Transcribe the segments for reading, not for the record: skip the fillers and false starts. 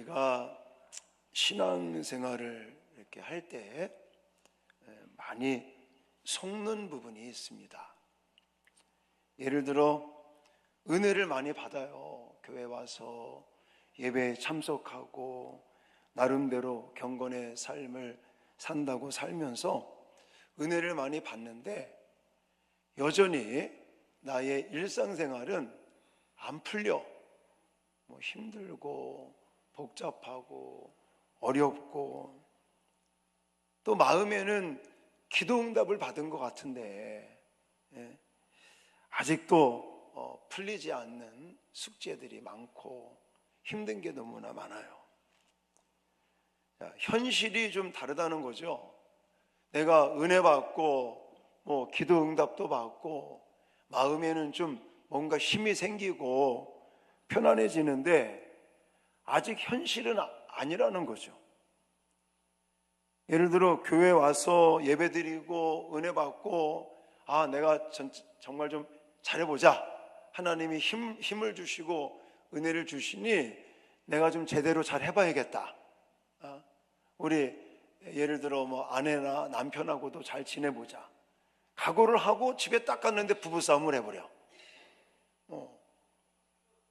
우리가 신앙생활을 이렇게 할 때 많이 속는 부분이 있습니다. 예를 들어 은혜를 많이 받아요. 교회 와서 예배에 참석하고 나름대로 경건의 삶을 산다고 살면서 은혜를 많이 받는데 여전히 나의 일상생활은 안 풀려. 힘들고 복잡하고 어렵고 또 마음에는 기도 응답을 받은 것 같은데 아직도 풀리지 않는 숙제들이 많고 힘든 게 너무나 많아요. 현실이 좀 다르다는 거죠. 내가 은혜 받고 기도 응답도 받고 마음에는 좀 뭔가 힘이 생기고 편안해지는데 아직 현실은 아니라는 거죠. 예를 들어 교회 와서 예배드리고 은혜 받고 내가 정말 좀 잘해보자. 하나님이 힘을 주시고 은혜를 주시니 내가 좀 제대로 잘 해봐야겠다. 우리 예를 들어 아내나 남편하고도 잘 지내보자. 각오를 하고 집에 딱 갔는데 부부싸움을 해버려.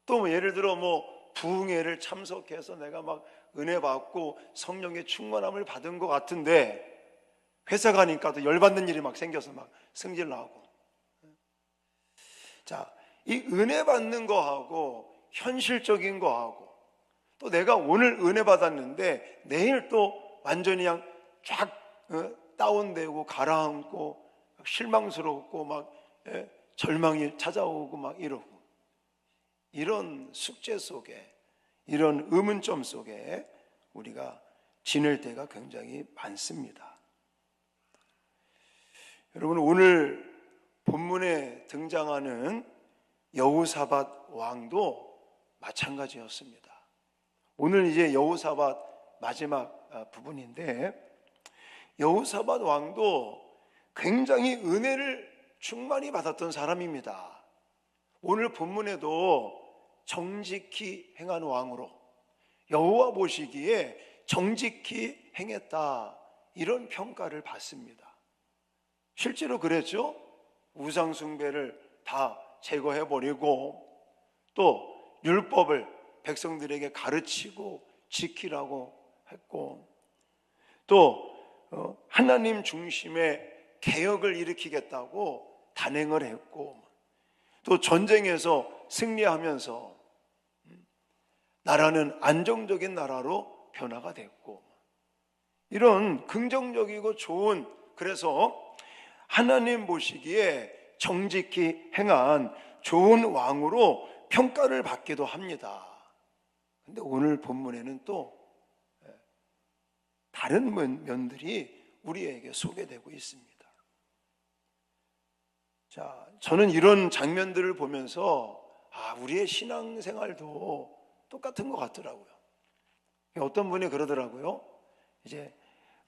또 예를 들어 부흥회를 참석해서 내가 막 은혜 받고 성령의 충만함을 받은 것 같은데 회사 가니까 또 열받는 일이 막 생겨서 막 승질 나고. 자, 이 은혜 받는 거하고 현실적인 거하고 또 내가 오늘 은혜 받았는데 내일 또 완전히 그냥 쫙 다운되고 가라앉고 실망스럽고 막 절망이 찾아오고 막 이러고, 이런 숙제 속에, 이런 의문점 속에 우리가 지낼 때가 굉장히 많습니다. 여러분, 오늘 본문에 등장하는 여호사밧 왕도 마찬가지였습니다. 오늘 이제 여호사밧 마지막 부분인데, 여호사밧 왕도 굉장히 은혜를 충만히 받았던 사람입니다. 오늘 본문에도 정직히 행한 왕으로, 여호와 보시기에 정직히 행했다, 이런 평가를 받습니다. 실제로 그랬죠. 우상 숭배를 다 제거해버리고 또 율법을 백성들에게 가르치고 지키라고 했고, 또 하나님 중심의 개혁을 일으키겠다고 단행을 했고, 또 전쟁에서 승리하면서 나라는 안정적인 나라로 변화가 됐고, 이런 긍정적이고 좋은, 그래서 하나님 보시기에 정직히 행한 좋은 왕으로 평가를 받기도 합니다. 근데 오늘 본문에는 또 다른 면들이 우리에게 소개되고 있습니다. 자, 저는 이런 장면들을 보면서 우리의 신앙생활도 똑같은 것 같더라고요. 어떤 분이 그러더라고요. 이제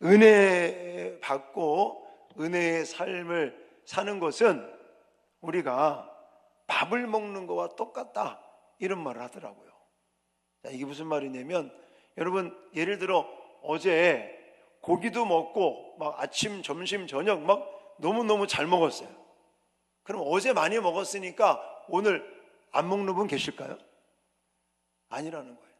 은혜 받고 은혜의 삶을 사는 것은 우리가 밥을 먹는 거와 똑같다, 이런 말을 하더라고요. 자, 이게 무슨 말이냐면, 여러분 예를 들어 어제 고기도 먹고 막 아침, 점심, 저녁 막 너무너무 잘 먹었어요. 그럼 어제 많이 먹었으니까 오늘 안 먹는 분 계실까요? 아니라는 거예요.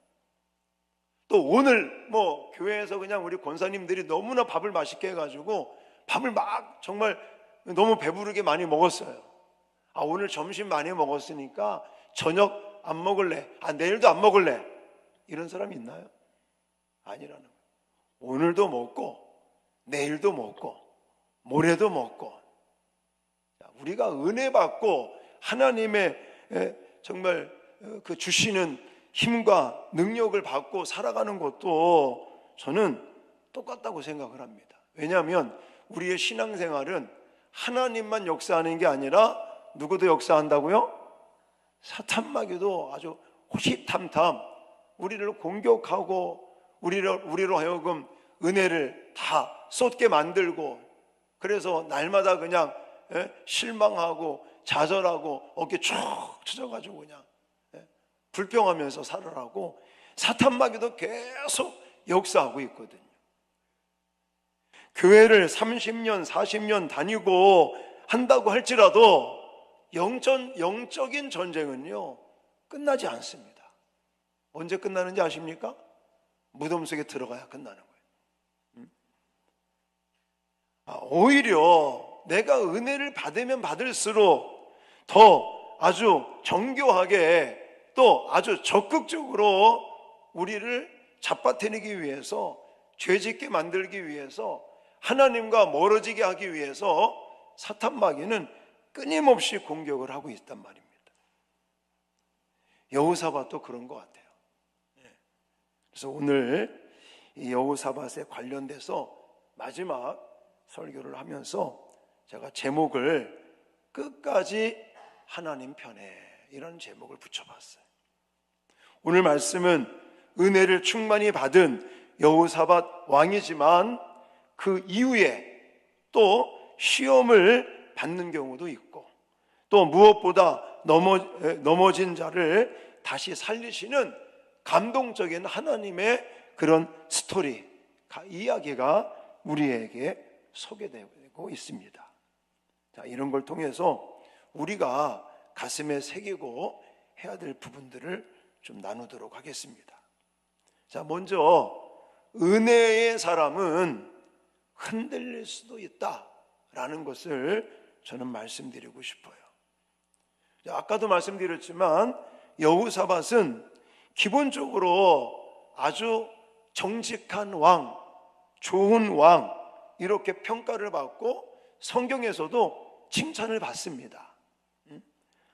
또 오늘 교회에서 그냥 우리 권사님들이 너무나 밥을 맛있게 해가지고 밥을 막 정말 너무 배부르게 많이 먹었어요. 오늘 점심 많이 먹었으니까 저녁 안 먹을래, 내일도 안 먹을래, 이런 사람이 있나요? 아니라는 거예요. 오늘도 먹고 내일도 먹고 모레도 먹고, 우리가 은혜 받고 하나님의 정말 그 주시는 힘과 능력을 받고 살아가는 것도 저는 똑같다고 생각을 합니다. 왜냐하면 우리의 신앙생활은 하나님만 역사하는 게 아니라 누구도 역사한다고요? 사탄마귀도 아주 호시탐탐 우리를 공격하고 우리로 하여금 은혜를 다 쏟게 만들고, 그래서 날마다 그냥 실망하고 좌절하고 어깨 쭉 처져가지고 그냥 불평하면서 살아라고 사탄 마귀도 계속 역사하고 있거든요. 교회를 30년, 40년 다니고 한다고 할지라도 영적인 전쟁은요 끝나지 않습니다. 언제 끝나는지 아십니까? 무덤 속에 들어가야 끝나는 거예요. 오히려 내가 은혜를 받으면 받을수록 더 아주 정교하게 또 아주 적극적으로 우리를 잡아떼내기 위해서, 죄짓게 만들기 위해서, 하나님과 멀어지게 하기 위해서 사탄 마귀는 끊임없이 공격을 하고 있단 말입니다. 여호사밧도 그런 것 같아요. 그래서 오늘 이 여호사밧에 관련돼서 마지막 설교를 하면서 제가 제목을 끝까지 하나님 편에, 이런 제목을 붙여봤어요. 오늘 말씀은 은혜를 충만히 받은 여호사밧 왕이지만 그 이후에 또 시험을 받는 경우도 있고, 또 무엇보다 넘어진 자를 다시 살리시는 감동적인 하나님의 그런 스토리, 이야기가 우리에게 소개되고 있습니다. 자, 이런 걸 통해서 우리가 가슴에 새기고 해야 될 부분들을 좀 나누도록 하겠습니다. 자, 먼저 은혜의 사람은 흔들릴 수도 있다라는 것을 저는 말씀드리고 싶어요. 아까도 말씀드렸지만 여호사밧은 기본적으로 아주 정직한 왕, 좋은 왕, 이렇게 평가를 받고 성경에서도 칭찬을 받습니다.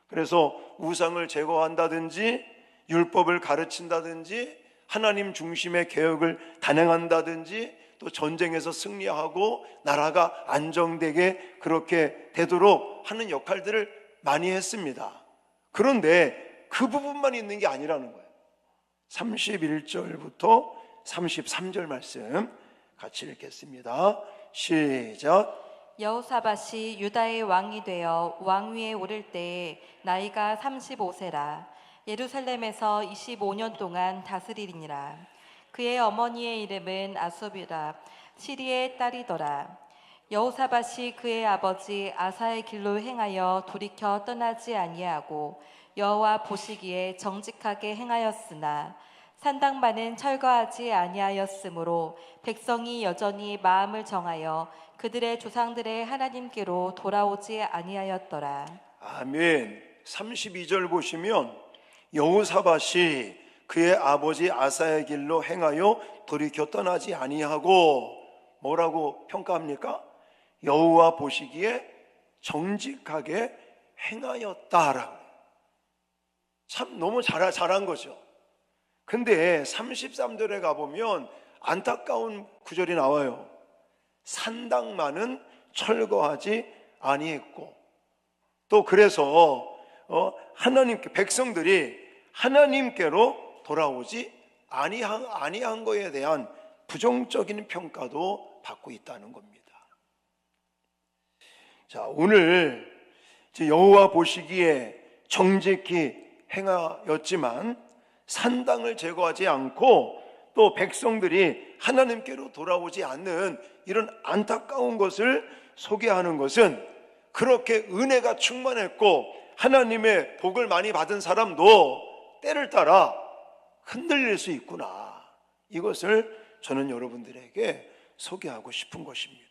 그래서 우상을 제거한다든지 율법을 가르친다든지 하나님 중심의 개혁을 단행한다든지 또 전쟁에서 승리하고 나라가 안정되게 그렇게 되도록 하는 역할들을 많이 했습니다. 그런데 그 부분만 있는 게 아니라는 거예요. 31절부터 33절 말씀 같이 읽겠습니다. 시작. 여호사밧이 유다의 왕이 되어 왕위에 오를 때에 나이가 35세라. 예루살렘에서 25년 동안 다스리니라. 그의 어머니의 이름은 아수비라. 시리의 딸이더라. 여호사밧이 그의 아버지 아사의 길로 행하여 돌이켜 떠나지 아니하고 여호와 보시기에 정직하게 행하였으나 산당만은 철거하지 아니하였으므로 백성이 여전히 마음을 정하여 그들의 조상들의 하나님께로 돌아오지 아니하였더라. 아멘. 32절 보시면 여호사밧이 그의 아버지 아사의 길로 행하여 돌이켜 떠나지 아니하고 뭐라고 평가합니까? 여호와 보시기에 정직하게 행하였다라고. 참 너무 잘한 거죠. 근데 33절에 가보면 안타까운 구절이 나와요. 산당만은 철거하지 아니했고, 또 그래서 하나님께, 백성들이 하나님께로 돌아오지 아니한 거에 대한 부정적인 평가도 받고 있다는 겁니다. 자, 오늘 여호와 보시기에 정직히 행하였지만 산당을 제거하지 않고 또 백성들이 하나님께로 돌아오지 않는 이런 안타까운 것을 소개하는 것은, 그렇게 은혜가 충만했고 하나님의 복을 많이 받은 사람도 때를 따라 흔들릴 수 있구나, 이것을 저는 여러분들에게 소개하고 싶은 것입니다.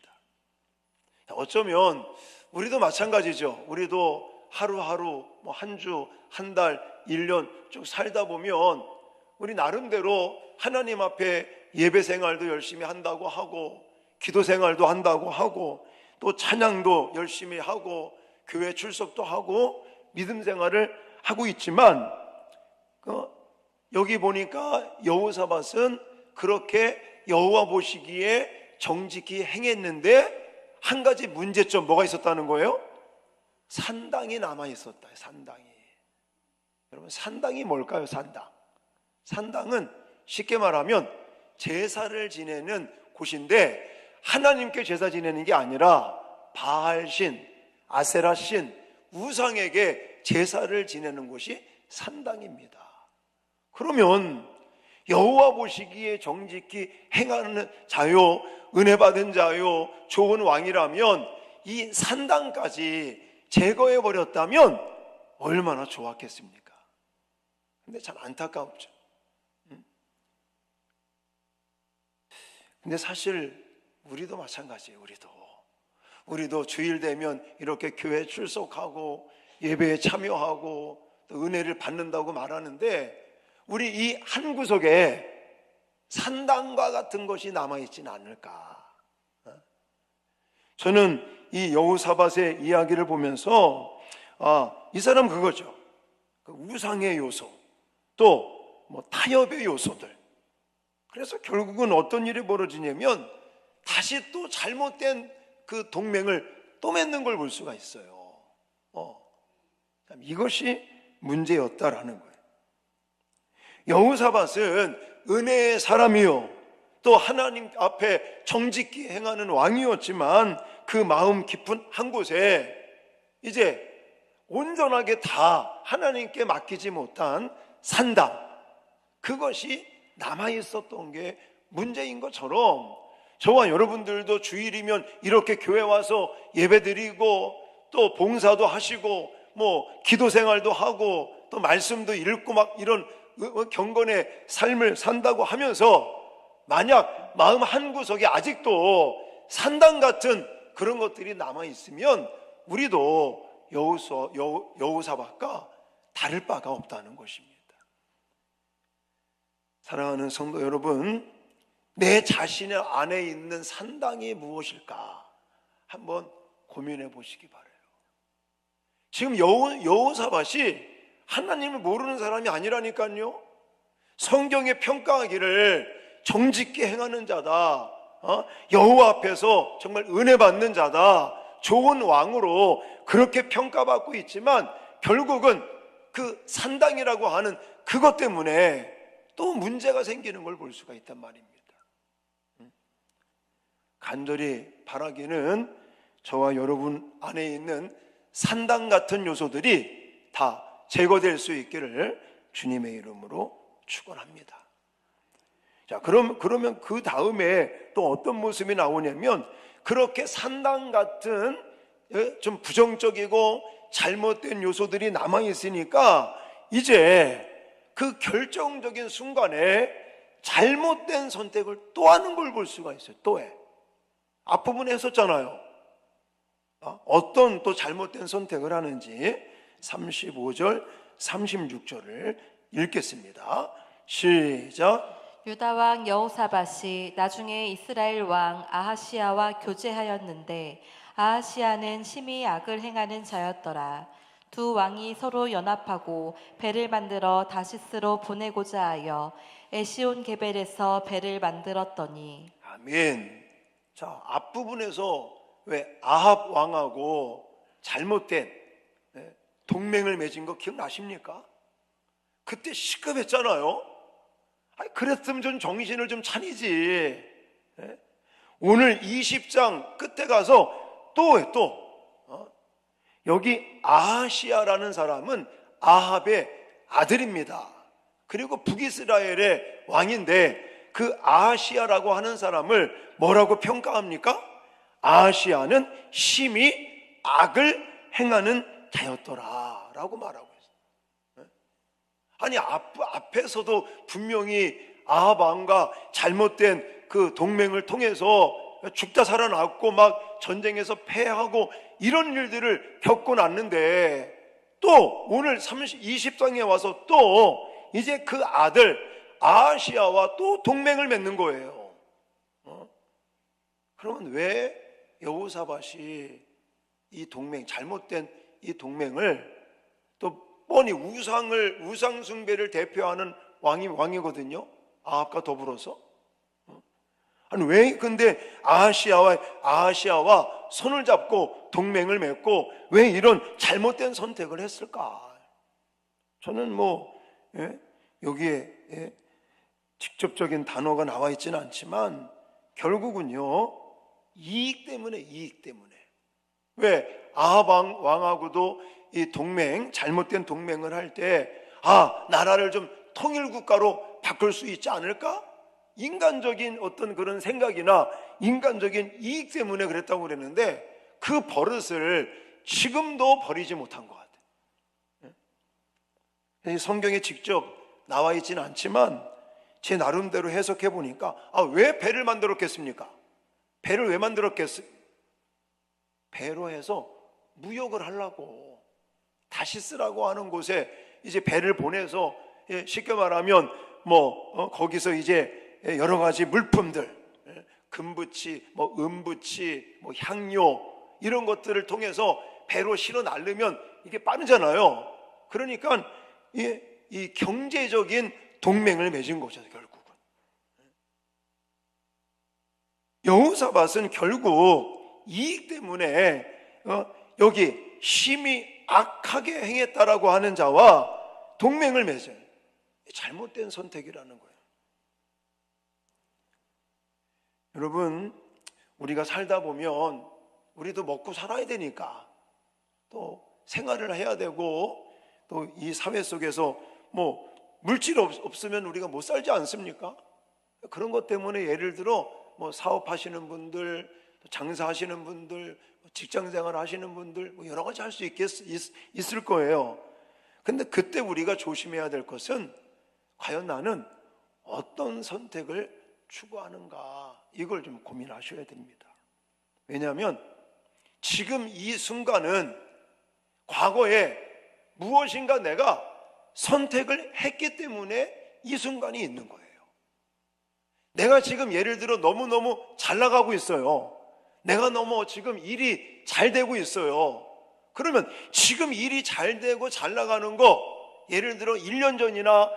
어쩌면 우리도 마찬가지죠. 우리도 하루하루, 한 주, 한 달, 1년 쭉 살다 보면 우리 나름대로 하나님 앞에 예배 생활도 열심히 한다고 하고, 기도 생활도 한다고 하고, 또 찬양도 열심히 하고, 교회 출석도 하고, 믿음 생활을 하고 있지만 여기 보니까 여호사밧은 그렇게 여호와 보시기에 정직히 행했는데 한 가지 문제점, 뭐가 있었다는 거예요? 산당이 남아 있었다. 산당이. 여러분, 산당이 뭘까요? 산당은 쉽게 말하면 제사를 지내는 곳인데, 하나님께 제사 지내는 게 아니라 바알신, 아세라신, 우상에게 제사를 지내는 곳이 산당입니다. 그러면 여호와 보시기에 정직히 행하는 자요, 은혜 받은 자요, 좋은 왕이라면 이 산당까지 제거해 버렸다면 얼마나 좋았겠습니까? 근데 참 안타깝죠. 근데 사실 우리도 마찬가지예요. 우리도 주일 되면 이렇게 교회 출석하고 예배에 참여하고 또 은혜를 받는다고 말하는데, 우리 이 한 구석에 산당과 같은 것이 남아있지는 않을까. 저는 이 여호사밧의 이야기를 보면서 이 사람 그거죠. 그 우상의 요소, 또 뭐 타협의 요소들. 그래서 결국은 어떤 일이 벌어지냐면 다시 또 잘못된 그 동맹을 또 맺는 걸 볼 수가 있어요. 이것이 문제였다라는 거예요. 여호사밧은 은혜의 사람이요, 또 하나님 앞에 정직히 행하는 왕이었지만 그 마음 깊은 한 곳에 이제 온전하게 다 하나님께 맡기지 못한 산당, 그것이 남아있었던 게 문제인 것처럼, 저와 여러분들도 주일이면 이렇게 교회 와서 예배드리고 또 봉사도 하시고 뭐 기도 생활도 하고 또 말씀도 읽고 막 이런 경건의 삶을 산다고 하면서, 만약 마음 한구석에 아직도 산당 같은 그런 것들이 남아있으면 우리도 여호사밧과 다를 바가 없다는 것입니다. 사랑하는 성도 여러분, 내 자신의 안에 있는 산당이 무엇일까 한번 고민해 보시기 바라요. 지금 여호사밧이 하나님을 모르는 사람이 아니라니까요. 성경에 평가하기를 정직히 행하는 자다, 여호와 앞에서 정말 은혜 받는 자다, 좋은 왕으로 그렇게 평가받고 있지만 결국은 그 산당이라고 하는 그것 때문에 또 문제가 생기는 걸 볼 수가 있단 말입니다. 간절히 바라기는 저와 여러분 안에 있는 산당 같은 요소들이 다 제거될 수 있기를 주님의 이름으로 축원합니다. 자, 그러면 그 다음에 또 어떤 모습이 나오냐면, 그렇게 산당 같은 좀 부정적이고 잘못된 요소들이 남아 있으니까 이제 그 결정적인 순간에 잘못된 선택을 또 하는 걸 볼 수가 있어요. 또 해. 앞부분에 했었잖아요. 어떤 또 잘못된 선택을 하는지 35절 36절을 읽겠습니다. 시작. 유다 왕 여호사밧이 나중에 이스라엘 왕 아하시야와 교제하였는데 아하시야는 심히 악을 행하는 자였더라. 두 왕이 서로 연합하고 배를 만들어 다시스로 보내고자 하여 에시온 게벨에서 배를 만들었더니. 아멘. 자, 앞부분에서 왜 아합 왕하고 잘못된 동맹을 맺은 거 기억나십니까? 그때 시급했잖아요. 그랬으면 좀 정신을 좀 차리지. 오늘 20장 끝에 가서 또 여기 아하시야라는 사람은 아합의 아들입니다. 그리고 북이스라엘의 왕인데 그 아하시야라고 하는 사람을 뭐라고 평가합니까? 아하시야는 심히 악을 행하는 자였더라 라고 말하고 있어요. 아니, 앞에서도 분명히 아합 왕과 잘못된 그 동맹을 통해서 죽다 살아났고 막 전쟁에서 패하고 이런 일들을 겪어놨는데, 또 오늘 20장에 와서 또 이제 그 아들 아하시야와 또 동맹을 맺는 거예요. 그러면 왜 여호사밧이 이 동맹, 잘못된 이 동맹을, 또 뻔히 우상 숭배를 대표하는 왕이거든요. 아합과 더불어서. 아니, 왜 근데 아하시야와 손을 잡고 동맹을 맺고 왜 이런 잘못된 선택을 했을까? 저는 여기에 직접적인 단어가 나와 있지는 않지만 결국은요, 이익 때문에. 왜 아합 왕하고도 이 동맹, 잘못된 동맹을 할 때 나라를 좀 통일국가로 바꿀 수 있지 않을까? 인간적인 어떤 그런 생각이나 인간적인 이익 때문에 그랬다고 그랬는데 그 버릇을 지금도 버리지 못한 것 같아요. 성경에 직접 나와 있지는 않지만 제 나름대로 해석해 보니까 왜 배를 만들었겠습니까? 배를 왜 만들었겠어요? 배로 해서 무역을 하려고, 다시 쓰라고 하는 곳에 이제 배를 보내서 쉽게 말하면 거기서 이제 여러 가지 물품들, 금붙이, 은붙이, 향료 이런 것들을 통해서 배로 실어 날르면 이게 빠르잖아요. 그러니까 이 경제적인 동맹을 맺은 거죠, 결국은. 여호사밧은 결국 이익 때문에 여기 심히 악하게 행했다라고 하는 자와 동맹을 맺어요. 잘못된 선택이라는 거예요. 여러분, 우리가 살다 보면 우리도 먹고 살아야 되니까 또 생활을 해야 되고 또 이 사회 속에서 물질 없으면 우리가 못 살지 않습니까? 그런 것 때문에 예를 들어 사업하시는 분들, 장사하시는 분들, 직장생활 하시는 분들 여러 가지 할 수 있을 거예요. 근데 그때 우리가 조심해야 될 것은 과연 나는 어떤 선택을 추구하는가, 이걸 좀 고민하셔야 됩니다. 왜냐하면 지금 이 순간은 과거에 무엇인가 내가 선택을 했기 때문에 이 순간이 있는 거예요. 내가 지금 예를 들어 너무너무 잘 나가고 있어요. 내가 너무 지금 일이 잘 되고 있어요. 그러면 지금 일이 잘 되고 잘 나가는 거, 예를 들어 1년 전이나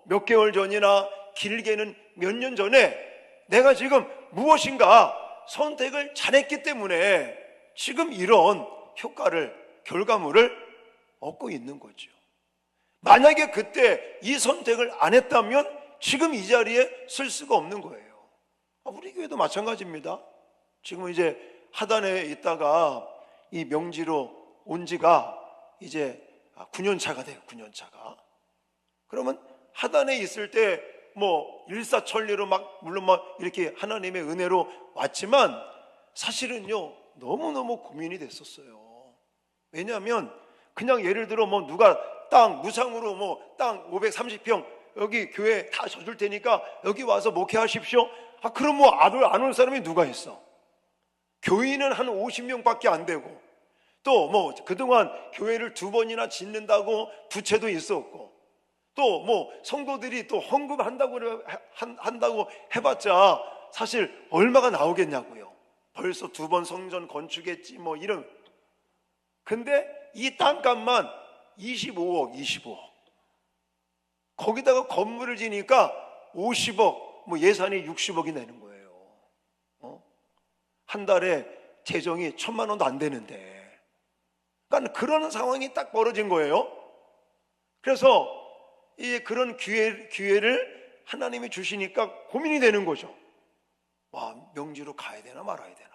몇 개월 전이나 길게는 몇 년 전에 내가 지금 무엇인가 선택을 잘했기 때문에 지금 이런 결과물을 얻고 있는 거죠. 만약에 그때 이 선택을 안 했다면 지금 이 자리에 설 수가 없는 거예요. 우리 교회도 마찬가지입니다. 지금 이제 하단에 있다가 이 명지로 온 지가 이제 9년 차가 돼요. 9년 차가. 그러면 하단에 있을 때 일사천리로 물론 이렇게 하나님의 은혜로 왔지만 사실은요 너무너무 고민이 됐었어요. 왜냐하면 그냥 예를 들어 누가 땅 무상으로 땅 530평 여기 교회 다 져줄 테니까 여기 와서 목회하십시오. 그럼 아들 안 올 사람이 누가 있어? 교인은 한 50명밖에 안 되고 또 그동안 교회를 2번이나 짓는다고 부채도 있었고 또 성도들이 또 헌금한다고 해봤자 사실 얼마가 나오겠냐고요. 벌써 2번 성전 건축했지 이런. 근데 이 땅값만 25억. 거기다가 건물을 지니까 50억, 예산이 60억이 되는 거예요. 한 달에 재정이 1,000만 원도 안 되는데. 그러니까 그런 상황이 딱 벌어진 거예요. 그래서 그런 기회를 하나님이 주시니까 고민이 되는 거죠. 명지로 가야 되나 말아야 되나.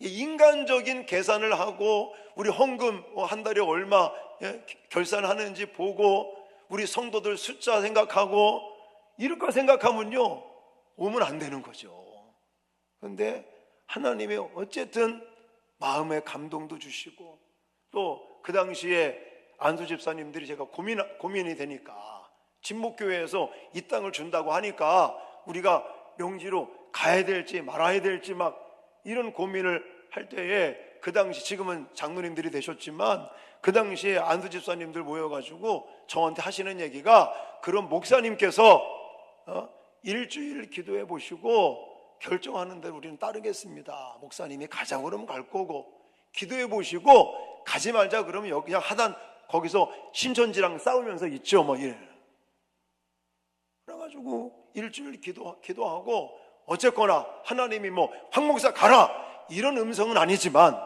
인간적인 계산을 하고 우리 헌금 한 달에 얼마 결산하는지 보고 우리 성도들 숫자 생각하고 이럴 거 생각하면요 오면 안 되는 거죠. 그런데 하나님이 어쨌든 마음의 감동도 주시고 또 그 당시에 안수 집사님들이 제가 고민이 되니까 진목교회에서 이 땅을 준다고 하니까 우리가 명지로 가야 될지 말아야 될지 이런 고민을 할 때에 그 당시 지금은 장로님들이 되셨지만 그 당시에 안수 집사님들 모여가지고 저한테 하시는 얘기가 그런 목사님께서 일주일 기도해 보시고 결정하는 대로 우리는 따르겠습니다. 목사님이 가자고 그러면 갈 거고 기도해 보시고 가지 말자 그러면 여기 그냥 하단 거기서 신천지랑 싸우면서 있죠 이래. 그래가지고 일주일 기도하고 어쨌거나 하나님이 황 목사 가라 이런 음성은 아니지만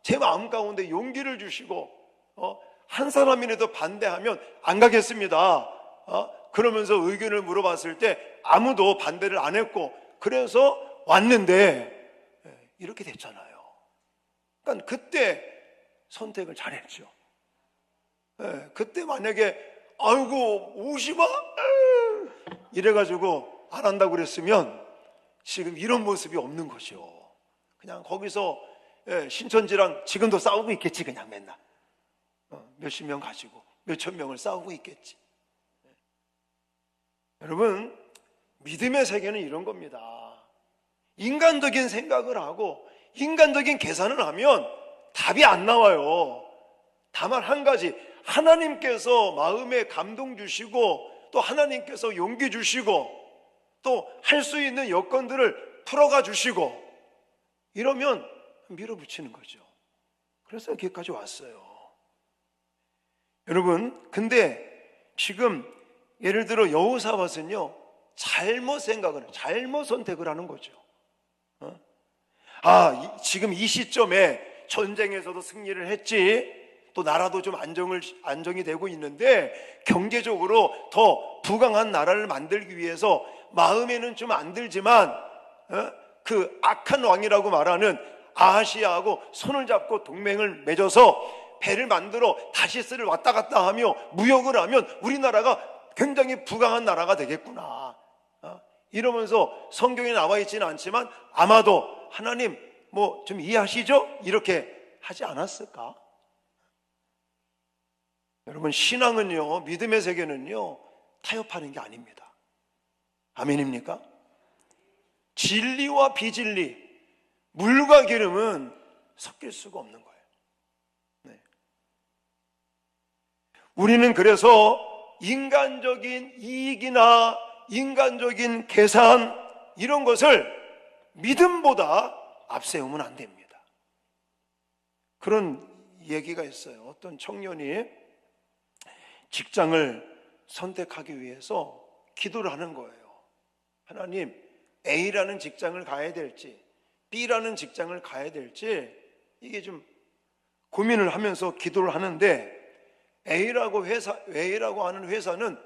제 마음 가운데 용기를 주시고 한 사람이라도 반대하면 안 가겠습니다. 그러면서 의견을 물어봤을 때 아무도 반대를 안 했고 그래서 왔는데 이렇게 됐잖아요. 그러니까 그때 선택을 잘했죠. 그때 만약에 아이고 50원? 이래가지고 안 한다고 그랬으면 지금 이런 모습이 없는 거죠. 그냥 거기서 신천지랑 지금도 싸우고 있겠지. 그냥 맨날 몇십 명 가지고 몇천 명을 싸우고 있겠지. 여러분, 믿음의 세계는 이런 겁니다. 인간적인 생각을 하고 인간적인 계산을 하면 답이 안 나와요. 다만 한 가지, 하나님께서 마음에 감동 주시고 또 하나님께서 용기 주시고 또 할 수 있는 여건들을 풀어가 주시고 이러면 밀어붙이는 거죠. 그래서 여기까지 왔어요. 여러분, 근데 지금 예를 들어 여호사밧은요, 잘못 선택을 하는 거죠. 지금 이 시점에 전쟁에서도 승리를 했지, 또 나라도 좀 안정이 되고 있는데 경제적으로 더 부강한 나라를 만들기 위해서 마음에는 좀 안 들지만 그 악한 왕이라고 말하는 아하시아하고 손을 잡고 동맹을 맺어서 배를 만들어 다시스를 왔다 갔다 하며 무역을 하면 우리나라가 굉장히 부강한 나라가 되겠구나, 이러면서 성경에 나와 있지는 않지만 아마도 하나님 뭐 좀 이해하시죠? 이렇게 하지 않았을까? 여러분, 신앙은요, 믿음의 세계는요, 타협하는 게 아닙니다. 아멘입니까? 진리와 비진리, 물과 기름은 섞일 수가 없는 거예요. 네. 우리는 그래서 인간적인 이익이나 인간적인 계산 이런 것을 믿음보다 앞세우면 안 됩니다. 그런 얘기가 있어요. 어떤 청년이 직장을 선택하기 위해서 기도를 하는 거예요. 하나님, A라는 직장을 가야 될지 B라는 직장을 가야 될지 이게 좀 고민을 하면서 기도를 하는데 A라고 하는 회사는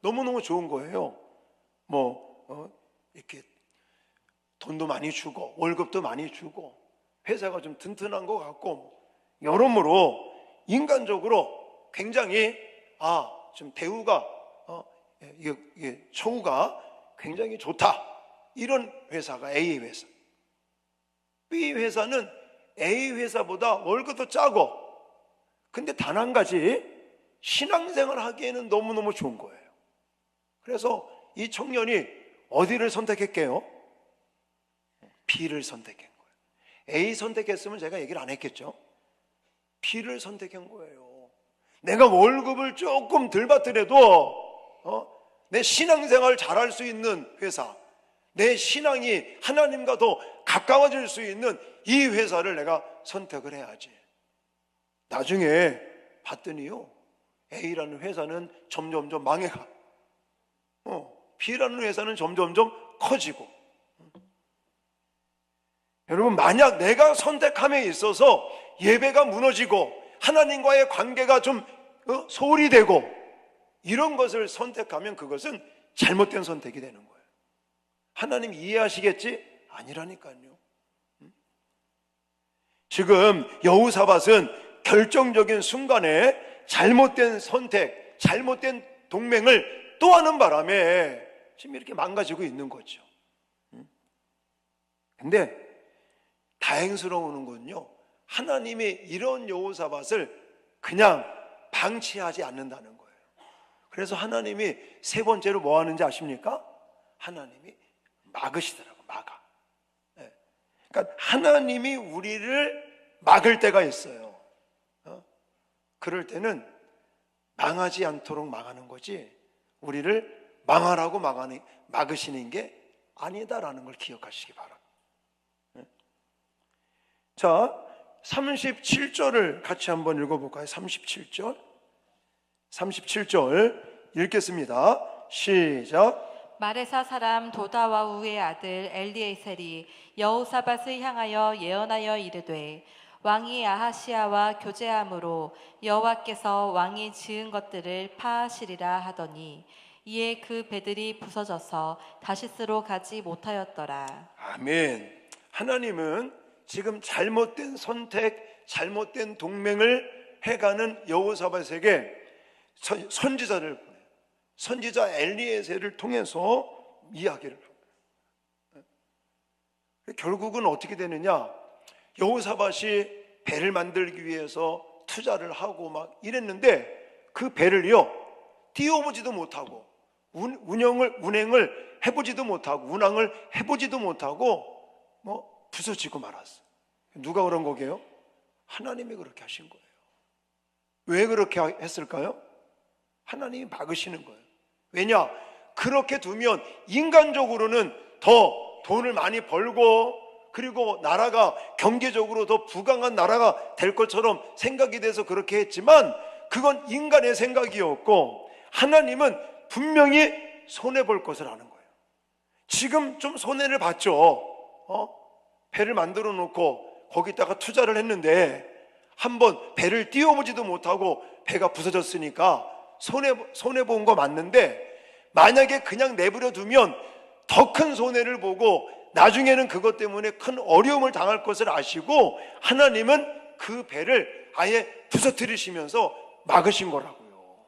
너무너무 좋은 거예요. 이렇게 돈도 많이 주고 월급도 많이 주고 회사가 좀 튼튼한 것 같고 여러모로 인간적으로 굉장히 좀 대우가 이게 처우가 굉장히 좋다, 이런 회사가 A 회사. B 회사는 A 회사보다 월급도 짜고 근데 단 한 가지, 신앙생활 하기에는 너무너무 좋은 거예요. 그래서 이 청년이 어디를 선택했게요? B를 선택한 거예요. A 선택했으면 제가 얘기를 안 했겠죠. B를 선택한 거예요. 내가 월급을 조금 덜 받더라도 내 신앙생활을 잘할 수 있는 회사, 내 신앙이 하나님과 더 가까워질 수 있는 이 회사를 내가 선택을 해야지. 나중에 봤더니요, A라는 회사는 점점점 망해가, B라는 회사는 점점점 커지고. 여러분, 만약 내가 선택함에 있어서 예배가 무너지고 하나님과의 관계가 좀 소홀히 되고 이런 것을 선택하면 그것은 잘못된 선택이 되는 거예요. 하나님 이해하시겠지? 아니라니까요. 지금 여호사밧은 결정적인 순간에 잘못된 선택, 잘못된 동맹을 또 하는 바람에 지금 이렇게 망가지고 있는 거죠. 근데 다행스러운 건요, 하나님이 이런 여호사밧을 그냥 방치하지 않는다는 거예요. 그래서 하나님이 세 번째로 뭐 하는지 아십니까? 하나님이 막으시더라고, 막아. 그러니까 하나님이 우리를 막을 때가 있어요. 그럴 때는 망하지 않도록 막하는 거지, 우리를 망하라고 막으시는 게 아니다라는 걸 기억하시기 바랍니다. 자, 37절을 같이 한번 읽어볼까요? 37절 읽겠습니다. 시작. 마레사 사람 도다와우의 아들 엘리에셀이 여호사밧을 향하여 예언하여 이르되 왕이 아하시아와 교제함으로 여호와께서 왕이 지은 것들을 파하시리라 하더니 이에 그 배들이 부서져서 다시스로 가지 못하였더라. 아멘. 하나님은 지금 잘못된 선택, 잘못된 동맹을 해가는 여호사밧에게 선지자를 보내요. 선지자 엘리에셀을 통해서 이야기를 합니다. 결국은 어떻게 되느냐, 여호사밧이 배를 만들기 위해서 투자를 하고 막 이랬는데 그 배를요 띄워보지도 못하고 운행을 해보지도 못하고 운항을 해보지도 못하고 뭐 부서지고 말았어. 누가 그런 거게요? 하나님이 그렇게 하신 거예요. 왜 그렇게 했을까요? 하나님이 막으시는 거예요. 왜냐? 그렇게 두면 인간적으로는 더 돈을 많이 벌고 그리고 나라가 경제적으로 더 부강한 나라가 될 것처럼 생각이 돼서 그렇게 했지만 그건 인간의 생각이었고 하나님은 분명히 손해볼 것을 아는 거예요. 지금 좀 손해를 봤죠. 배를 만들어 놓고 거기다가 투자를 했는데 한번 배를 띄워보지도 못하고 배가 부서졌으니까 손해본 거 맞는데 만약에 그냥 내버려 두면 더 큰 손해를 보고 나중에는 그것 때문에 큰 어려움을 당할 것을 아시고 하나님은 그 배를 아예 부서뜨리시면서 막으신 거라고요.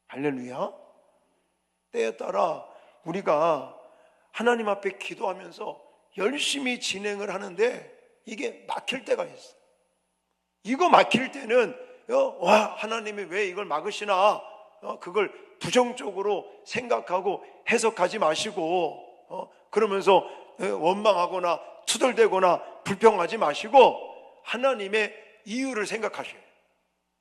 할렐루야. 때에 따라 우리가 하나님 앞에 기도하면서 열심히 진행을 하는데 이게 막힐 때가 있어요. 이거 막힐 때는 와, 하나님이 왜 이걸 막으시나 그걸 부정적으로 생각하고 해석하지 마시고 그러면서 원망하거나 투덜대거나 불평하지 마시고 하나님의 이유를 생각하셔요.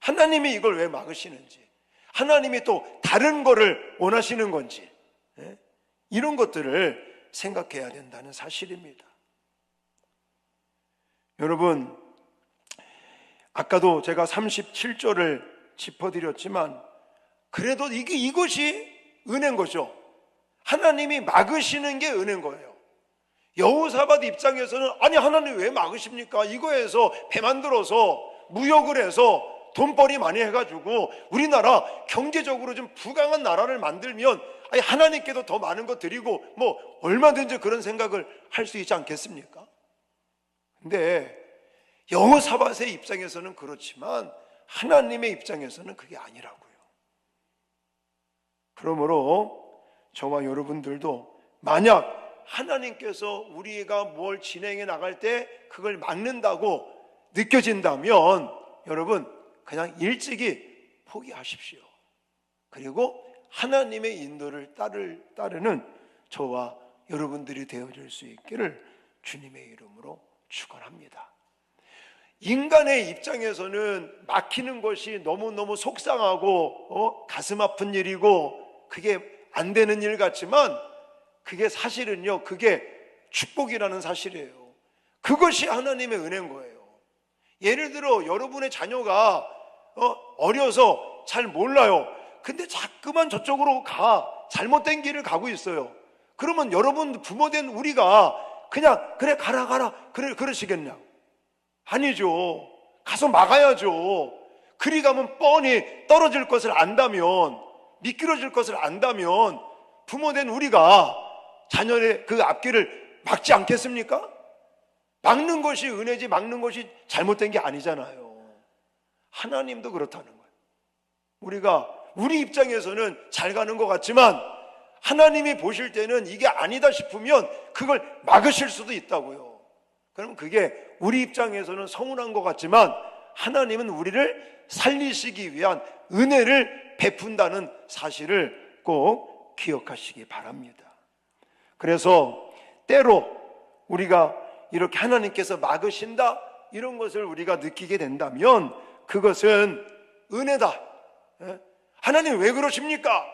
하나님이 이걸 왜 막으시는지, 하나님이 또 다른 거를 원하시는 건지, 이런 것들을 생각해야 된다는 사실입니다. 여러분, 아까도 제가 37절을 짚어드렸지만 그래도 이것이 은혜인 거죠. 하나님이 막으시는 게 은혜인 거예요. 여호사밧 입장에서는 아니 하나님 왜 막으십니까? 이거에서 배 만들어서 무역을 해서 돈벌이 많이 해가지고 우리나라 경제적으로 좀 부강한 나라를 만들면 아니 하나님께도 더 많은 거 드리고 뭐 얼마든지 그런 생각을 할 수 있지 않겠습니까? 근데 여호사밧의 입장에서는 그렇지만 하나님의 입장에서는 그게 아니라고요. 그러므로 저와 여러분들도 만약 하나님께서 우리가 뭘 진행해 나갈 때 그걸 막는다고 느껴진다면 여러분 그냥 일찍이 포기하십시오. 그리고 하나님의 인도를 따르는 저와 여러분들이 되어질 수 있기를 주님의 이름으로 축원합니다. 인간의 입장에서는 막히는 것이 너무너무 속상하고 가슴 아픈 일이고 그게 안 되는 일 같지만 그게 사실은요, 그게 축복이라는 사실이에요. 그것이 하나님의 은혜인 거예요. 예를 들어 여러분의 자녀가 어려서 잘 몰라요. 근데 자꾸만 저쪽으로 잘못된 길을 가고 있어요. 그러면 여러분 부모된 우리가 그냥 그래 가라 그러시겠냐? 아니죠. 가서 막아야죠. 그리 가면 뻔히 떨어질 것을 안다면, 미끄러질 것을 안다면 부모된 우리가 자녀의 그 앞길을 막지 않겠습니까? 막는 것이 은혜지 막는 것이 잘못된 게 아니잖아요. 하나님도 그렇다는 거예요. 우리가 우리 입장에서는 잘 가는 것 같지만 하나님이 보실 때는 이게 아니다 싶으면 그걸 막으실 수도 있다고요. 그럼 그게 우리 입장에서는 서운한 것 같지만 하나님은 우리를 살리시기 위한 은혜를 베푼다는 사실을 꼭 기억하시기 바랍니다. 그래서 때로 우리가 이렇게 하나님께서 막으신다 이런 것을 우리가 느끼게 된다면 그것은 은혜다. 하나님 왜 그러십니까?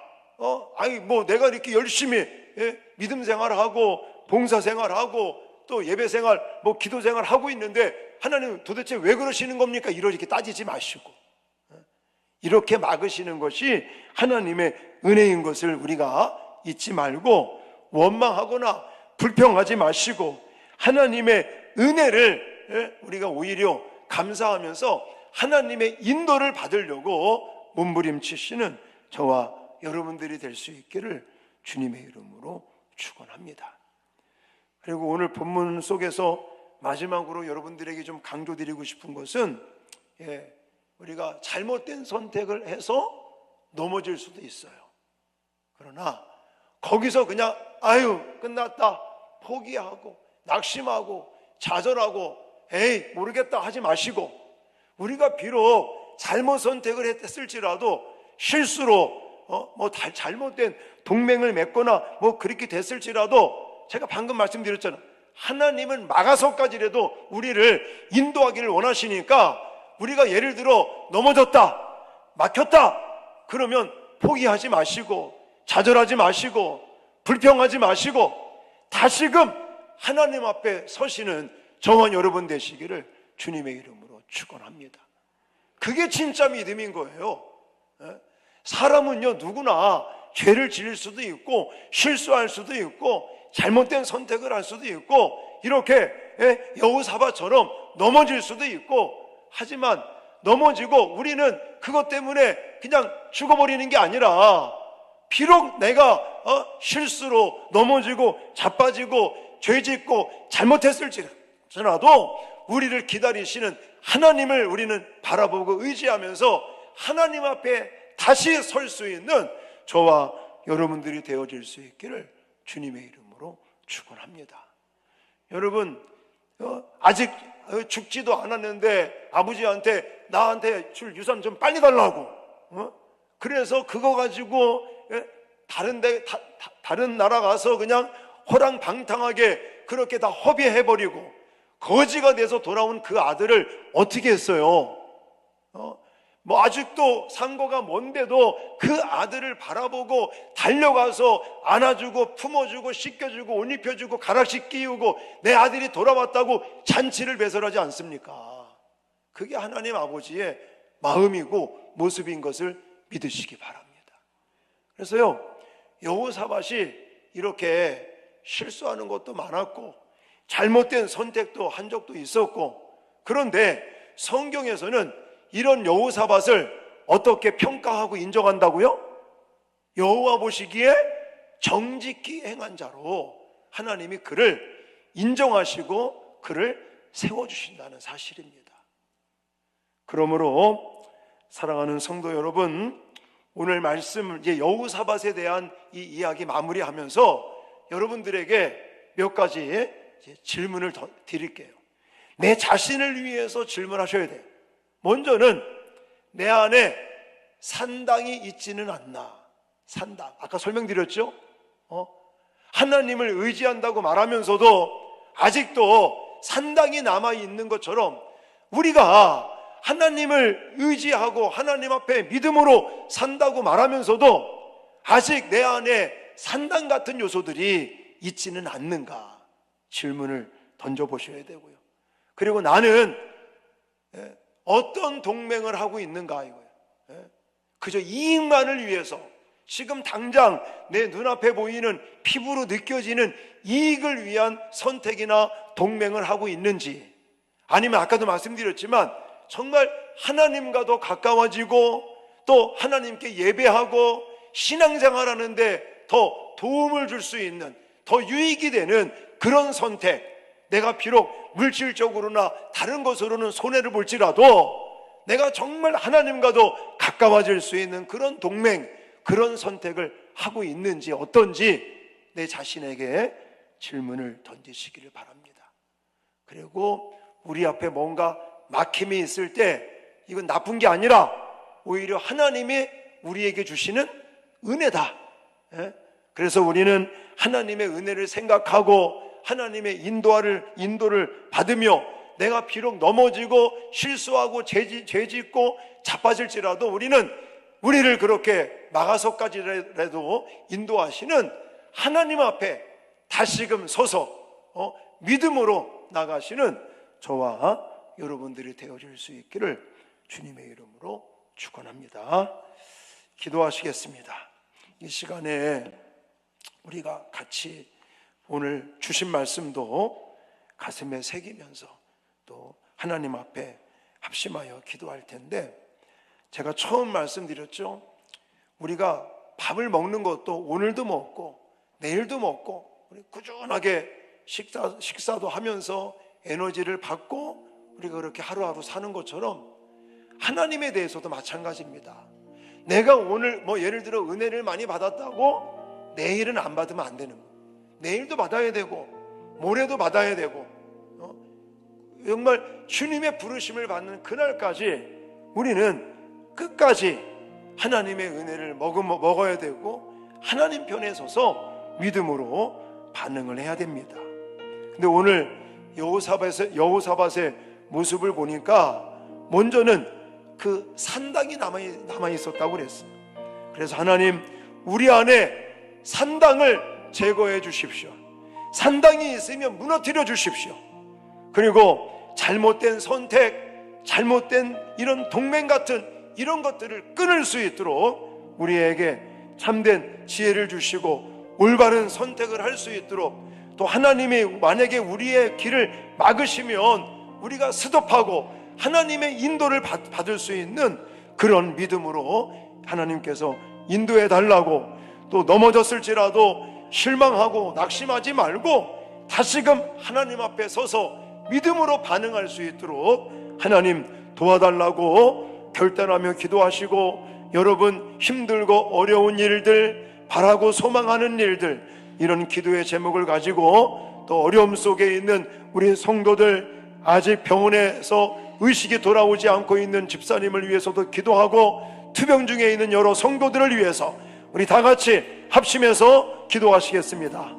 아니 뭐 내가 이렇게 열심히 믿음 생활하고 봉사 생활하고 또 예배 생활 뭐 기도 생활 하고 있는데 하나님 도대체 왜 그러시는 겁니까? 이렇게 따지지 마시고 이렇게 막으시는 것이 하나님의 은혜인 것을 우리가 잊지 말고 원망하거나 불평하지 마시고 하나님의 은혜를 우리가 오히려 감사하면서 하나님의 인도를 받으려고 몸부림치시는 저와 여러분들이 될 수 있기를 주님의 이름으로 축원합니다. 그리고 오늘 본문 속에서 마지막으로 여러분들에게 좀 강조드리고 싶은 것은 우리가 잘못된 선택을 해서 넘어질 수도 있어요. 그러나 거기서 그냥 아유 끝났다 포기하고 낙심하고 좌절하고 에이 모르겠다 하지 마시고, 우리가 비록 잘못 선택을 했을지라도 실수로 잘못된 동맹을 맺거나 그렇게 됐을지라도, 제가 방금 말씀드렸잖아요. 하나님은 막아서까지라도 우리를 인도하기를 원하시니까, 우리가 예를 들어 넘어졌다, 막혔다 그러면 포기하지 마시고 좌절하지 마시고 불평하지 마시고 다시금 하나님 앞에 서시는 저와 여러분 되시기를 주님의 이름으로 축원합니다. 그게 진짜 믿음인 거예요. 사람은요 누구나 죄를 지을 수도 있고 실수할 수도 있고 잘못된 선택을 할 수도 있고 이렇게 여호사밧처럼 넘어질 수도 있고, 하지만 넘어지고 우리는 그것 때문에 그냥 죽어버리는 게 아니라, 비록 내가 실수로 넘어지고 자빠지고 죄짓고 잘못했을지라도 우리를 기다리시는 하나님을 우리는 바라보고 의지하면서 하나님 앞에 다시 설 수 있는 저와 여러분들이 되어질 수 있기를 주님의 이름으로 축원합니다. 여러분 아직 죽지도 않았는데 아버지한테 나한테 줄 유산 좀 빨리 달라고, 그래서 그거 가지고 다른 나라 가서 그냥 호랑방탕하게 그렇게 다 허비해버리고 거지가 돼서 돌아온 그 아들을 어떻게 했어요? 아직도 상고가 먼데도 그 아들을 바라보고 달려가서 안아주고 품어주고 씻겨주고 옷 입혀주고 가락씩 끼우고 내 아들이 돌아왔다고 잔치를 배설하지 않습니까? 그게 하나님 아버지의 마음이고 모습인 것을 믿으시기 바랍니다. 그래서요 여호사밧이 이렇게 실수하는 것도 많았고 잘못된 선택도 한 적도 있었고, 그런데 성경에서는 이런 여호사밧을 어떻게 평가하고 인정한다고요? 여호와 보시기에 정직히 행한 자로 하나님이 그를 인정하시고 그를 세워주신다는 사실입니다. 그러므로 사랑하는 성도 여러분, 오늘 말씀 여호사밧에 대한 이 이야기 마무리하면서 여러분들에게 몇 가지 질문을 더 드릴게요. 내 자신을 위해서 질문하셔야 돼요. 먼저는 내 안에 산당이 있지는 않나. 산당, 아까 설명드렸죠? 하나님을 의지한다고 말하면서도 아직도 산당이 남아있는 것처럼, 우리가 하나님을 의지하고 하나님 앞에 믿음으로 산다고 말하면서도 아직 내 안에 산당 같은 요소들이 있지는 않는가 질문을 던져보셔야 되고요. 그리고 나는 어떤 동맹을 하고 있는가 이거예요. 그저 이익만을 위해서, 지금 당장 내 눈앞에 보이는 피부로 느껴지는 이익을 위한 선택이나 동맹을 하고 있는지, 아니면 아까도 말씀드렸지만 정말 하나님과도 가까워지고 또 하나님께 예배하고 신앙생활하는데 더 도움을 줄 수 있는, 더 유익이 되는 그런 선택, 내가 비록 물질적으로나 다른 것으로는 손해를 볼지라도 내가 정말 하나님과도 가까워질 수 있는 그런 동맹, 그런 선택을 하고 있는지 어떤지 내 자신에게 질문을 던지시기를 바랍니다. 그리고 우리 앞에 뭔가 막힘이 있을 때 이건 나쁜 게 아니라 오히려 하나님이 우리에게 주시는 은혜다. 그래서 우리는 하나님의 은혜를 생각하고 하나님의 인도를 받으며, 내가 비록 넘어지고 실수하고 죄짓고 자빠질지라도 우리를 그렇게 막아서까지라도 인도하시는 하나님 앞에 다시금 서서 믿음으로 나가시는 저와 여러분들이 되어질 수 있기를 주님의 이름으로 축원합니다. 기도하시겠습니다. 이 시간에 우리가 같이 오늘 주신 말씀도 가슴에 새기면서 또 하나님 앞에 합심하여 기도할 텐데, 제가 처음 말씀드렸죠. 우리가 밥을 먹는 것도 오늘도 먹고 내일도 먹고 우리 꾸준하게 식사도 하면서 에너지를 받고 우리가 그렇게 하루하루 사는 것처럼 하나님에 대해서도 마찬가지입니다. 내가 오늘 뭐 예를 들어 은혜를 많이 받았다고 내일은 안 받으면 안 되는 거예요. 내일도 받아야 되고 모레도 받아야 되고, 정말 주님의 부르심을 받는 그날까지 우리는 끝까지 하나님의 은혜를 먹어야 되고 하나님 편에 서서 믿음으로 반응을 해야 됩니다. 근데 오늘 여호사밧의 모습을 보니까 먼저는 그 산당이 남아 있었다고 그랬어요. 그래서 하나님, 우리 안에 산당을 제거해 주십시오. 산당이 있으면 무너뜨려 주십시오. 그리고 잘못된 선택, 잘못된 이런 동맹 같은 이런 것들을 끊을 수 있도록 우리에게 참된 지혜를 주시고 올바른 선택을 할 수 있도록, 또 하나님이 만약에 우리의 길을 막으시면 우리가 스톱하고 하나님의 인도를 받을 수 있는 그런 믿음으로 하나님께서 인도해 달라고, 또 넘어졌을지라도 실망하고 낙심하지 말고 다시금 하나님 앞에 서서 믿음으로 반응할 수 있도록 하나님 도와달라고 결단하며 기도하시고, 여러분 힘들고 어려운 일들, 바라고 소망하는 일들, 이런 기도의 제목을 가지고 또 어려움 속에 있는 우리 성도들, 아직 병원에서 의식이 돌아오지 않고 있는 집사님을 위해서도 기도하고, 투병 중에 있는 여러 성도들을 위해서 우리 다 같이 합심해서 기도하시겠습니다.